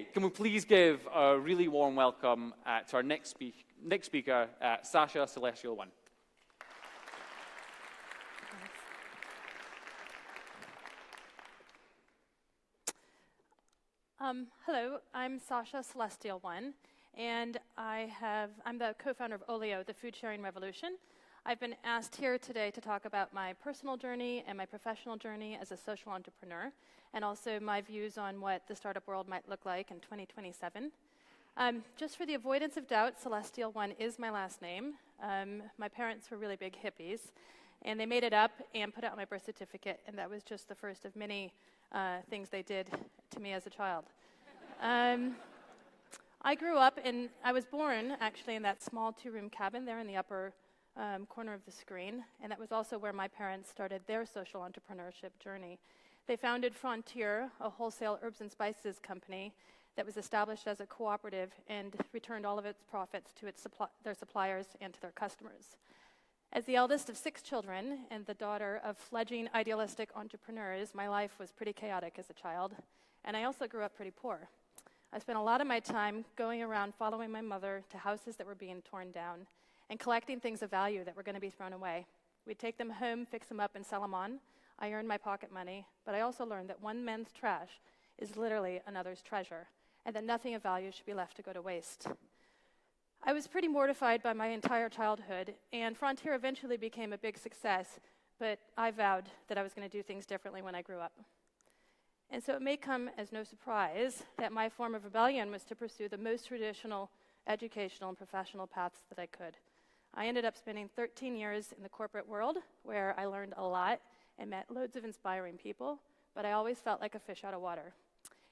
Can we please give a really warm welcome to our next speaker, Saasha, Celestial One. Hello, I'm Saasha, Celestial One, and I'm the co-founder of Olio, the food sharing revolution. I've been asked here today to talk about my personal journey and my professional journey as a social entrepreneur, and also my views on what the startup world might look like in 2027. Just for the avoidance of doubt, Celestial One is my last name. My parents were really big hippies, and they made it up and put it on my birth certificate, and that was just the first of many things they did to me as a child. I grew up I was born actually in that small 2-room cabin there in the upper corner of the screen, and that was also where my parents started their social entrepreneurship journey. They founded Frontier, a wholesale herbs and spices company that was established as a cooperative and returned all of its profits to their suppliers and to their customers. As the eldest of 6 children and the daughter of fledgling idealistic entrepreneurs, my life was pretty chaotic as a child, and I also grew up pretty poor. I spent a lot of my time going around following my mother to houses that were being torn down and collecting things of value that were going to be thrown away. We'd take them home, fix them up, and sell them on. I earned my pocket money, but I also learned that one man's trash is literally another's treasure, and that nothing of value should be left to go to waste. I was pretty mortified by my entire childhood, and Frontier eventually became a big success, but I vowed that I was going to do things differently when I grew up. And so it may come as no surprise that my form of rebellion was to pursue the most traditional educational and professional paths that I could. I ended up spending 13 years in the corporate world, where I learned a lot and met loads of inspiring people, but I always felt like a fish out of water.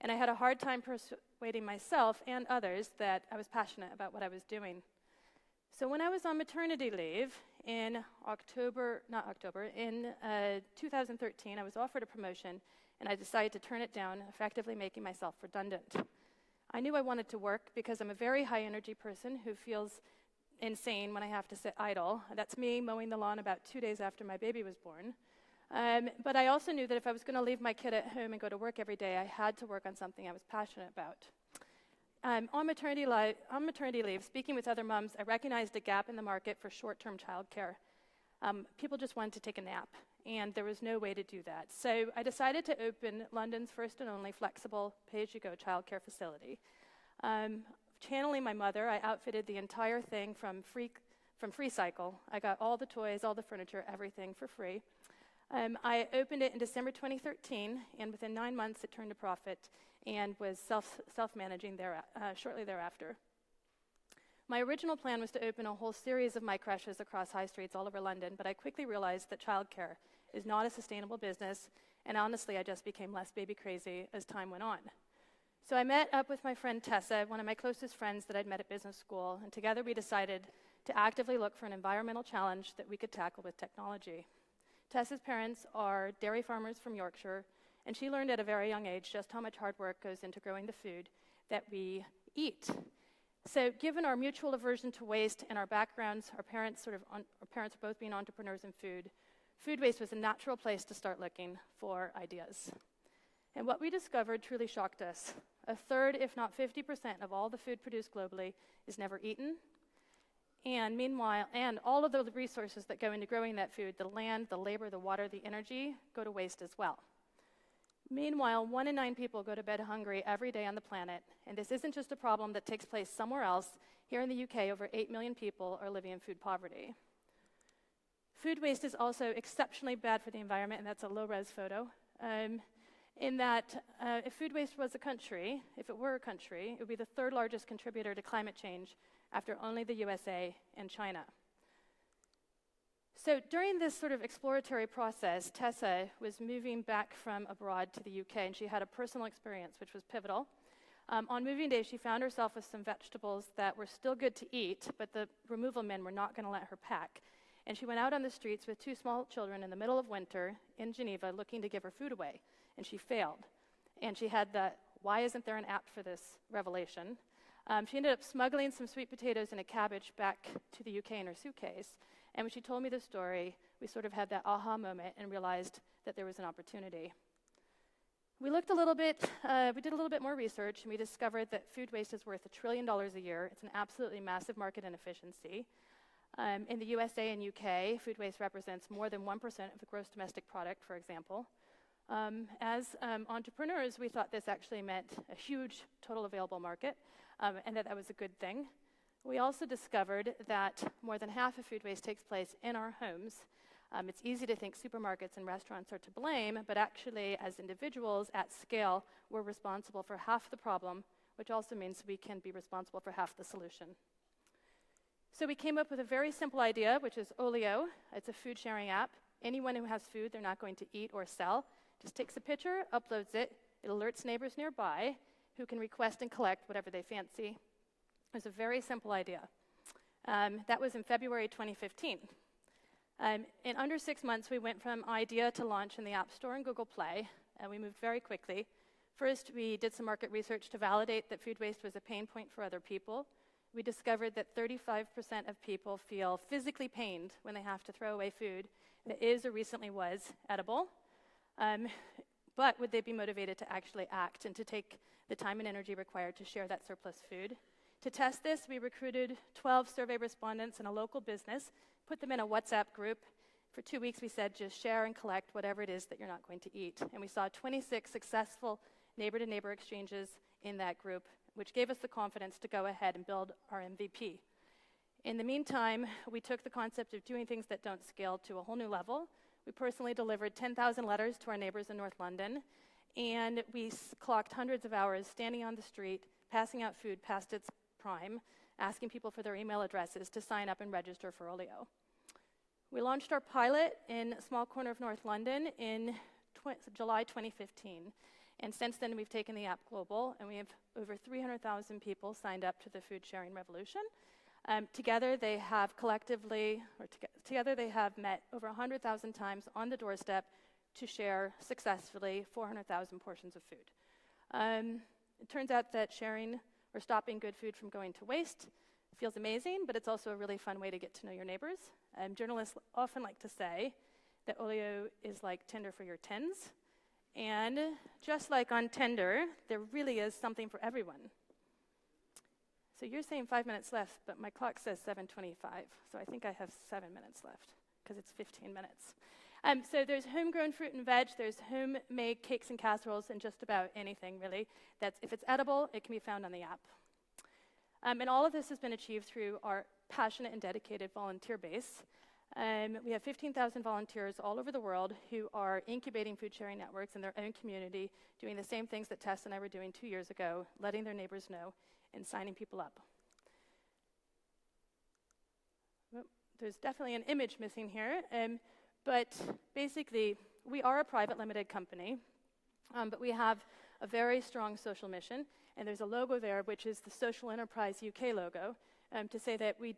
And I had a hard time persuading myself and others that I was passionate about what I was doing. So when I was on maternity leave in 2013, I was offered a promotion, and I decided to turn it down, effectively making myself redundant. I knew I wanted to work because I'm a very high-energy person who feels insane when I have to sit idle. That's me mowing the lawn about 2 days after my baby was born. But I also knew that if I was going to leave my kid at home and go to work every day, I had to work on something I was passionate about. On maternity leave, speaking with other moms, I recognized a gap in the market for short-term childcare. People just wanted to take a nap, and there was no way to do that. So I decided to open London's first and only flexible pay-as-you-go childcare facility. Channeling my mother, I outfitted the entire thing from FreeCycle. I got all the toys, all the furniture, everything for free. I opened it in December 2013, and within 9 months it turned a profit and was self-managing shortly thereafter. My original plan was to open a whole series of my creches across high streets all over London, but I quickly realized that childcare is not a sustainable business, and honestly, I just became less baby crazy as time went on. So I met up with my friend Tessa, one of my closest friends that I'd met at business school, and together we decided to actively look for an environmental challenge that we could tackle with technology. Tessa's parents are dairy farmers from Yorkshire, and she learned at a very young age just how much hard work goes into growing the food that we eat. So given our mutual aversion to waste and our backgrounds, our parents are both being entrepreneurs in food waste was a natural place to start looking for ideas. And what we discovered truly shocked us. A third, if not 50%, of all the food produced globally is never eaten. And all of the resources that go into growing that food, the land, the labor, the water, the energy, go to waste as well. Meanwhile, 1 in 9 people go to bed hungry every day on the planet, and this isn't just a problem that takes place somewhere else. Here in the UK, over 8 million people are living in food poverty. Food waste is also exceptionally bad for the environment, and that's a low-res photo. In that, if food waste was a country, if it were a country, it would be the 3rd largest contributor to climate change after only the USA and China. So during this sort of exploratory process, Tessa was moving back from abroad to the UK, and she had a personal experience which was pivotal. On moving day, she found herself with some vegetables that were still good to eat, but the removal men were not going to let her pack. And she went out on the streets with 2 small children in the middle of winter in Geneva looking to give her food away, and she failed. And she had the, why isn't there an app for this revelation? She ended up smuggling some sweet potatoes and a cabbage back to the UK in her suitcase. And when she told me the story, we sort of had that aha moment and realized that there was an opportunity. We looked a little bit, we did a little bit more research, and we discovered that food waste is worth $1 trillion a year. It's an absolutely massive market inefficiency. In the USA and UK, food waste represents more than 1% of the gross domestic product, for example. As entrepreneurs, we thought this actually meant a huge total available market, and that was a good thing. We also discovered that more than half of food waste takes place in our homes. It's easy to think supermarkets and restaurants are to blame, but actually, as individuals at scale, we're responsible for half the problem, which also means we can be responsible for half the solution. So we came up with a very simple idea, which is Olio. It's a food sharing app. Anyone who has food they're not going to eat or sell just takes a picture, uploads it, it alerts neighbors nearby who can request and collect whatever they fancy. It was a very simple idea. That was in February 2015. In under 6 months, we went from idea to launch in the App Store and Google Play, and we moved very quickly. First, we did some market research to validate that food waste was a pain point for other people. We discovered that 35% of people feel physically pained when they have to throw away food that is or recently was edible. But would they be motivated to actually act and to take the time and energy required to share that surplus food? To test this, we recruited 12 survey respondents in a local business, put them in a WhatsApp group. For 2 weeks, we said, just share and collect whatever it is that you're not going to eat. And we saw 26 successful neighbor-to-neighbor exchanges in that group, which gave us the confidence to go ahead and build our MVP. In the meantime, we took the concept of doing things that don't scale to a whole new level. We personally delivered 10,000 letters to our neighbors in North London, and we clocked hundreds of hours standing on the street, passing out food past its prime, asking people for their email addresses to sign up and register for Olio. We launched our pilot in a small corner of North London in July 2015. And since then, we've taken the app global, and we have over 300,000 people signed up to the food sharing revolution. Together, they have together they have met over 100,000 times on the doorstep to share successfully 400,000 portions of food. It turns out that sharing or stopping good food from going to waste feels amazing, but it's also a really fun way to get to know your neighbors. Journalists often like to say that Olio is like Tinder for your tens. And just like on Tinder, there really is something for everyone. So you're saying 5 minutes left, but my clock says 7:25, so I think I have 7 minutes left, because it's 15 minutes. So there's homegrown fruit and veg, there's homemade cakes and casseroles, and just about anything, really. If it's edible, it can be found on the app. And all of this has been achieved through our passionate and dedicated volunteer base. We have 15,000 volunteers all over the world who are incubating food sharing networks in their own community, doing the same things that Tess and I were doing 2 years ago, letting their neighbors know and signing people up. Well, there's definitely an image missing here, but basically, we are a private limited company, but we have a very strong social mission, and there's a logo there, which is the Social Enterprise UK logo, to say that we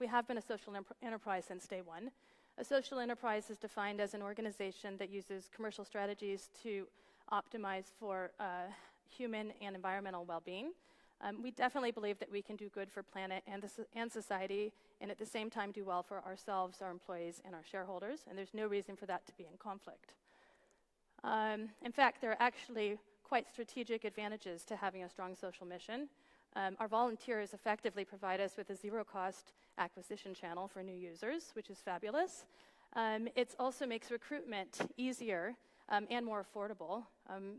have been a social enterprise since day one. A social enterprise is defined as an organization that uses commercial strategies to optimize for human and environmental well-being. We definitely believe that we can do good for planet and society, and at the same time do well for ourselves, our employees, and our shareholders, and there's no reason for that to be in conflict. In fact, there are actually quite strategic advantages to having a strong social mission. Our volunteers effectively provide us with a zero-cost acquisition channel for new users, which is fabulous. It also makes recruitment easier and more affordable.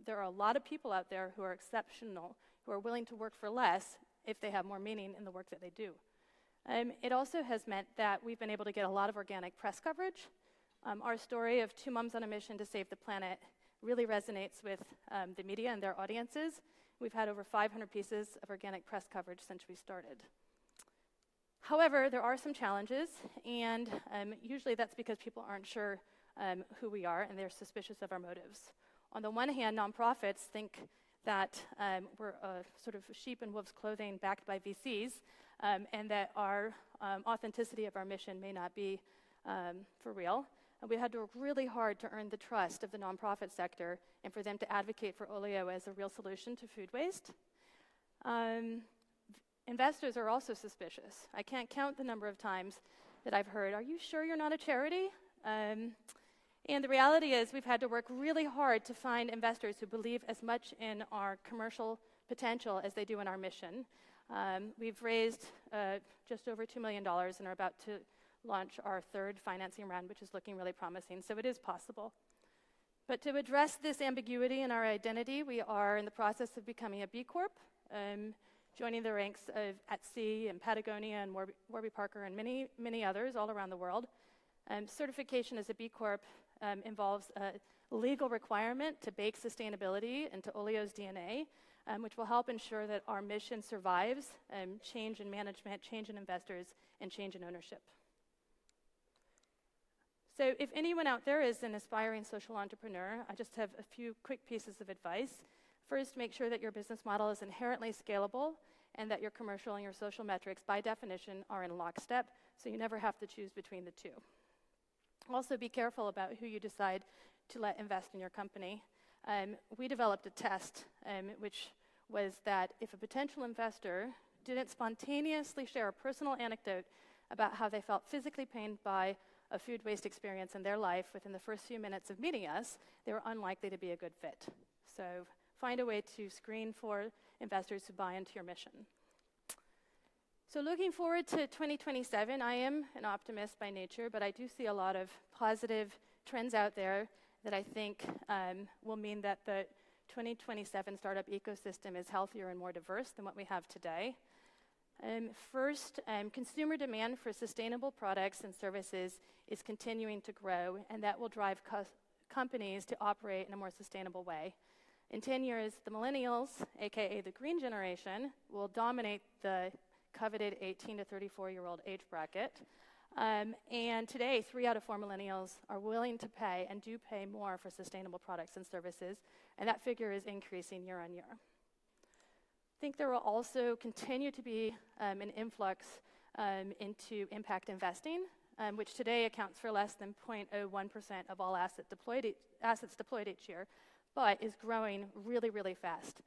There are a lot of people out there who are exceptional, who are willing to work for less if they have more meaning in the work that they do. It also has meant that we've been able to get a lot of organic press coverage. Our story of two moms on a mission to save the planet really resonates with the media and their audiences. We've had over 500 pieces of organic press coverage since we started. However, there are some challenges, and usually that's because people aren't sure who we are and they're suspicious of our motives. On the one hand, nonprofits think that we're a sort of sheep in wolf's clothing backed by VCs, and that our authenticity of our mission may not be for real. And we had to work really hard to earn the trust of the nonprofit sector and for them to advocate for Olio as a real solution to food waste. Investors are also suspicious. I can't count the number of times that I've heard, "Are you sure you're not a charity?" And the reality is we've had to work really hard to find investors who believe as much in our commercial potential as they do in our mission. We've raised just over $2 million and are about to launch our third financing round, which is looking really promising, so it is possible. But to address this ambiguity in our identity, we are in the process of becoming a B Corp, joining the ranks of At Sea and Patagonia and Warby Parker and many, many others all around the world. Certification as a B Corp involves a legal requirement to bake sustainability into Olio's DNA, which will help ensure that our mission survives change in management, change in investors, and change in ownership. So if anyone out there is an aspiring social entrepreneur, I just have a few quick pieces of advice. First, make sure that your business model is inherently scalable and that your commercial and your social metrics, by definition, are in lockstep, so you never have to choose between the two. Also, be careful about who you decide to let invest in your company. We developed a test, which was that if a potential investor didn't spontaneously share a personal anecdote about how they felt physically pained by a food waste experience in their life within the first few minutes of meeting us, they were unlikely to be a good fit. So find a way to screen for investors who buy into your mission. So looking forward to 2027, I am an optimist by nature, but I do see a lot of positive trends out there that I think will mean that the 2027 startup ecosystem is healthier and more diverse than what we have today. First, consumer demand for sustainable products and services is continuing to grow, and that will drive companies to operate in a more sustainable way. In 10 years, the millennials, aka the green generation, will dominate the coveted 18 to 34-year-old age bracket. And today, 3 out of 4 millennials are willing to pay and do pay more for sustainable products and services, and that figure is increasing year on year. I think there will also continue to be an influx into impact investing, which today accounts for less than 0.01% of all assets deployed each year, but is growing really, really fast.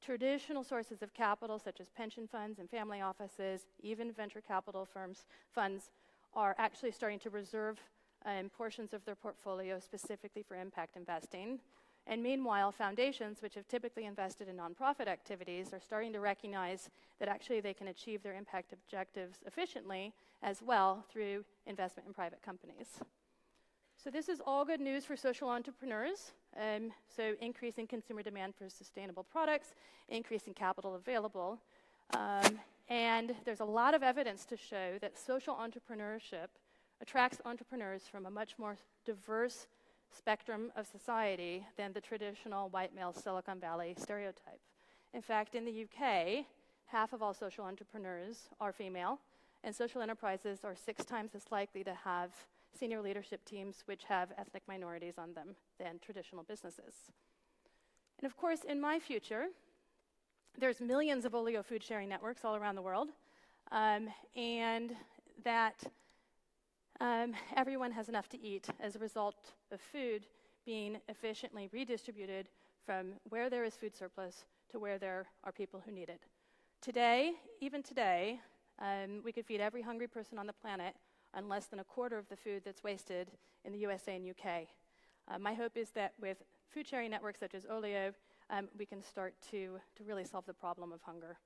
Traditional sources of capital, such as pension funds and family offices, even venture capital funds, are actually starting to reserve portions of their portfolio specifically for impact investing. And meanwhile, foundations, which have typically invested in nonprofit activities, are starting to recognize that actually they can achieve their impact objectives efficiently as well through investment in private companies. So this is all good news for social entrepreneurs. So increasing consumer demand for sustainable products, increasing capital available. And there's a lot of evidence to show that social entrepreneurship attracts entrepreneurs from a much more diverse spectrum of society than the traditional white male Silicon Valley stereotype. In fact, in the UK, half of all social entrepreneurs are female, and social enterprises are 6 times as likely to have senior leadership teams which have ethnic minorities on them than traditional businesses. And of course, in my future, there's millions of Olio food sharing networks all around the world, and that everyone has enough to eat as a result of food being efficiently redistributed from where there is food surplus to where there are people who need it. Today, even today, we could feed every hungry person on the planet on less than a quarter of the food that's wasted in the USA and UK. My hope is that with food sharing networks such as Olio, we can start to really solve the problem of hunger.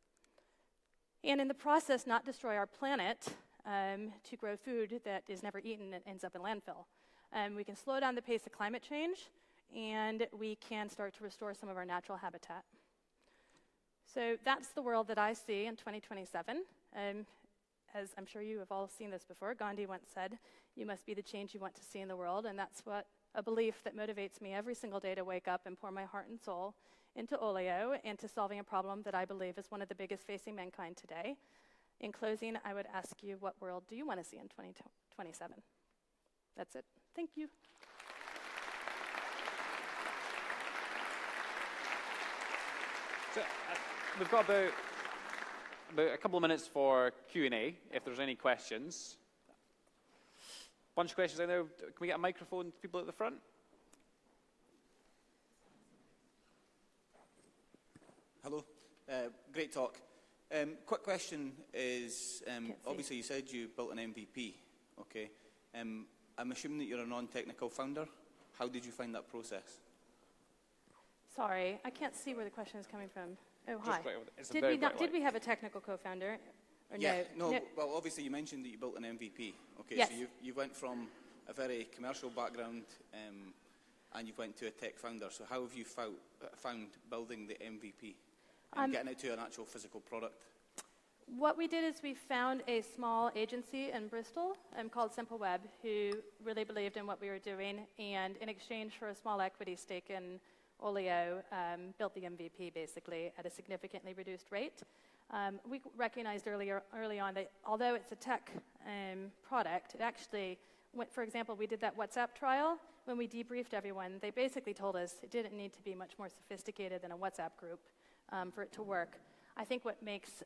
And in the process, not destroy our planet to grow food that is never eaten and ends up in landfill. We can slow down the pace of climate change, and we can start to restore some of our natural habitat. So that's the world that I see in 2027. As I'm sure you have all seen this before, Gandhi once said, "You must be the change you want to see in the world," and that's a belief that motivates me every single day to wake up and pour my heart and soul into Olio and to solving a problem that I believe is one of the biggest facing mankind today. In closing, I would ask you, what world do you want to see in 2027? That's it. Thank you. So, we've got about a couple of minutes for Q&A, if there's any questions. Bunch of questions out there. Can we get a microphone to people at the front? Hello. Great talk. Quick question is, obviously you said you built an MVP, okay? I'm assuming that you're a non-technical founder. How did you find that process? Sorry, I can't see where the question is coming from. Oh, Just hi. right over there. It's a Did very we not? bright Did light. we have a technical co-founder? Or Yeah, no, no? well, obviously you mentioned that you built an MVP. Okay, Yes. so you went from a very commercial background and you went to a tech founder. So how have you found building the MVP and getting it to an actual physical product? What we did is we found a small agency in Bristol called Simple Web who really believed in what we were doing, and in exchange for a small equity stake in Olio, built the MVP basically at a significantly reduced rate. We recognized early on that although it's a tech product, it actually, for example, we did that WhatsApp trial. When we debriefed everyone, they basically told us it didn't need to be much more sophisticated than a WhatsApp group for it to work. I think what makes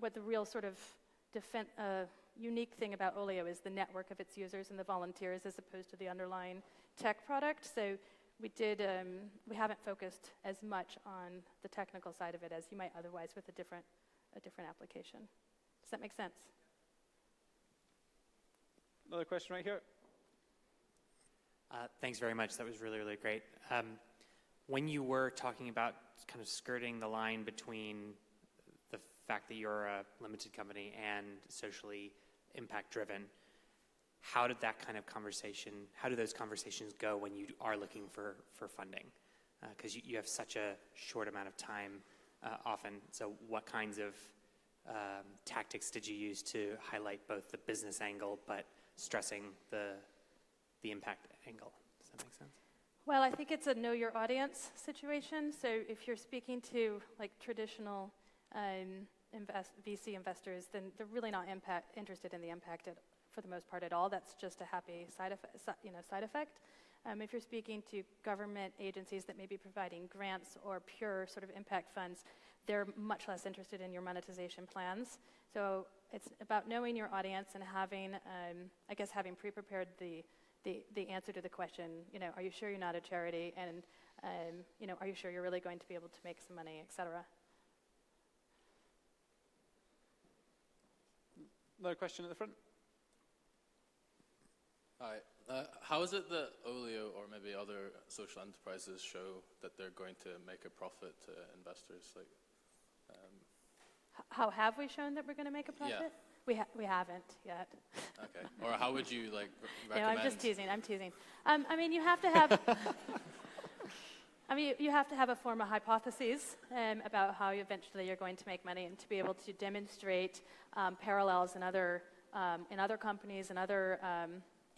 what the real sort of unique thing about Olio is the network of its users and the volunteers as opposed to the underlying tech product. So we haven't focused as much on the technical side of it as you might otherwise with a different application. Does that make sense? Another question right here. Thanks very much. That was really, really great. When you were talking about kind of skirting the line between the fact that you're a limited company and socially impact-driven, how did those conversations go when you are looking for funding? Because you have such a short amount of time often. So what kinds of tactics did you use to highlight both the business angle but stressing the impact angle? Does that make sense? Well, I think it's a know your audience situation. So if you're speaking to like traditional VC investors, then they're really not interested in the impact for the most part at all. That's just a happy side effect. If you're speaking to government agencies that may be providing grants or pure sort of impact funds, they're much less interested in your monetization plans. So it's about knowing your audience and having pre-prepared the answer to the question, are you sure you're not a charity? And, are you sure you're really going to be able to make some money, et cetera? Another question at the front. Hi. How is it that Olio or maybe other social enterprises show that they're going to make a profit to investors? How have we shown that we're going to make a profit? Yeah. We haven't yet. Okay. Or how would you recommend? No, I'm just teasing. You have to have. You have to have a form of hypotheses about how eventually you're going to make money, and to be able to demonstrate parallels in other companies and other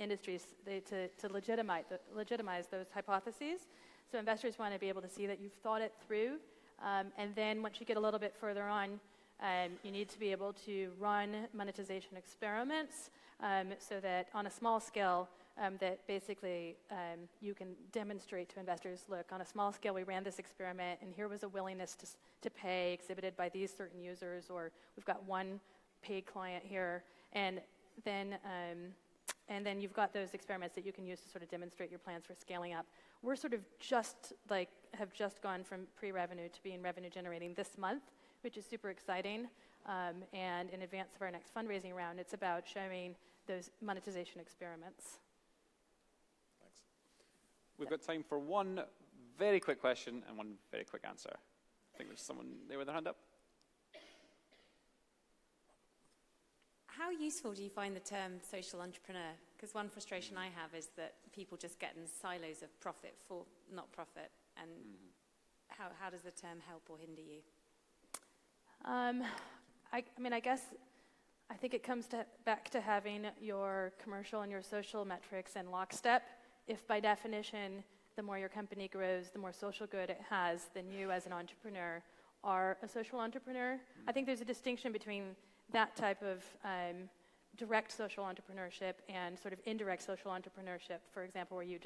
industries to legitimize those hypotheses. So investors want to be able to see that you've thought it through, and then once you get a little bit further on, you need to be able to run monetization experiments so that on a small scale, that basically you can demonstrate to investors, look, on a small scale we ran this experiment and here was a willingness to pay exhibited by these certain users, or we've got one paid client here, and then you've got those experiments that you can use to sort of demonstrate your plans for scaling up. We're sort of have just gone from pre-revenue to being revenue generating this month, which is super exciting. And in advance of our next fundraising round, it's about showing those monetization experiments. Thanks. We've got time for one very quick question and one very quick answer. I think there's someone there with their hand up. How useful do you find the term social entrepreneur? Because one frustration I have is that people just get in silos of profit for not profit. And how does the term help or hinder you? I think it comes back to having your commercial and your social metrics in lockstep. If by definition, the more your company grows, the more social good it has, then you as an entrepreneur are a social entrepreneur. I think there's a distinction between that type of direct social entrepreneurship and sort of indirect social entrepreneurship, for example, where you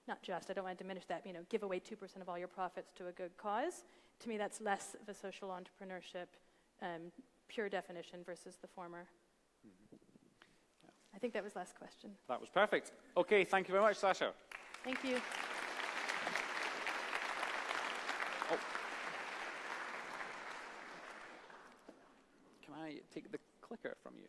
I don't want to diminish that, give away 2% of all your profits to a good cause. To me, that's less of a social entrepreneurship, pure definition versus the former. I think that was last question. That was perfect. Okay, thank you very much, Saasha. Thank you. Oh. Can I take the clicker from you?